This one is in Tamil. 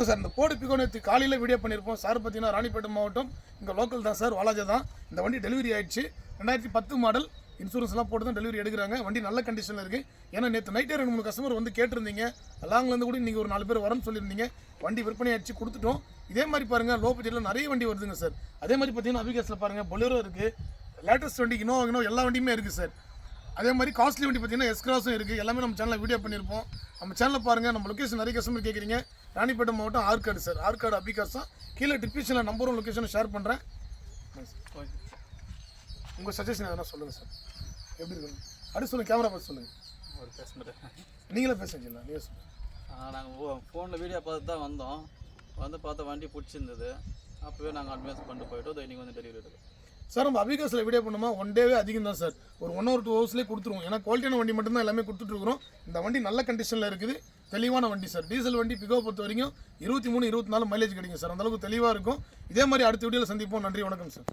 சார் இந்த கோடு பிகோ நேற்று காலையில் வீடியோ பண்ணியிருப்போம் சார். பார்த்தீங்கன்னா ராணிப்பேட்டை மாவட்டம் இங்கே லோக்கல் தான் சார், வாலாஜா தான். இந்த வண்டி டெலிவரி ஆயிடுச்சு. 2010 மாடல். இன்சூரன்ஸ்லாம் போட்டு தான் டெலிவரி எடுக்கிறாங்க. வண்டி நல்ல கண்டிஷனில் இருக்குது. ஏன்னா நேற்று நைட்டே 2-3 கஸ்டமர் வந்து கேட்டிருந்தீங்க. லாங்லேருந்து கூட நீங்கள் ஒரு 4 பேர் வரன்னு சொல்லியிருந்தீங்க. வண்டி விற்பனை ஆயிடுச்சு, கொடுத்துட்டோம். இதே மாதிரி பாருங்கள், லோ பட்ஜெட்டில் நிறைய வண்டி வருதுங்க சார். அதே மாதிரி பார்த்தீங்கன்னா அபிகேஸில் பாருங்கள், பொலேரோ இருக்குது, லேட்டஸ்ட் வண்டி இனோவா எல்லா வண்டியுமே இருக்குது சார். அதே மாதிரி காஸ்ட்லி வண்டி பார்த்தீங்கன்னா எஸ்கிராஸும் இருக்குது. எல்லாமே நம்ம சேனலில் வீடியோ பண்ணியிருப்போம். நம்ம சேனலில் பாருங்கள். நம்ம லொக்கேஷன் நிறைய கஸ்டமர் கேட்குறீங்க. ராணிப்பேட்டை மாவட்டம் ஆற்காடு சார். ஆற்காடு அபிகாஸ் தான். கீழே டிஸ்கிரிப்ஷனில் நம்பரும் லொக்கேஷனை ஷேர் பண்ணுறேன். உங்கள் சஜஷன் எதனா சொல்லுங்கள் சார், எப்படி இருக்கு? அடுத்து சொல்லுங்கள், கேமரா பார்த்து சொல்லுங்கள். ஒரு பேசுகிறேன், நீங்களே பேசுங்களா? நீங்கள் சொல்லுங்கள். நாங்கள் ஃபோனில் வீடியோ பார்த்து தான் வந்தோம். வந்து பார்த்தா வண்டி பிடிச்சிருந்தது. அப்போவே நாங்கள் அட்வான்ஸ் பண்ணிட்டு போயிட்டோம். இன்றைக்கி வந்து டெலிவரி எடுக்கும் சார். நம்ம அபிகாஸில் வீடியோ பண்ணுமா 1 டேவே அதிகம் தான் சார். ஒரு 1 or 2 ஹவர்ஸ்லேயே கொடுத்துருவோம். ஏன்னா குவாலிட்டியான வண்டி மட்டும்தான் எல்லாமே கொடுத்துட்ருக்குறோம். இந்த வண்டி நல்ல கண்டிஷனில் இருக்குது, தெளிவான வண்டி சார். டீசல் வண்டி பிகோ பொறுத்த வரைக்கும் 23-24 மைலேஜ் கிடைக்கும் சார். அந்தளவுக்கு தெளிவாக இருக்கும். இதே மாதிரி அடுத்த வீடியோவில் சந்திப்போம். நன்றி, வணக்கம் சார்.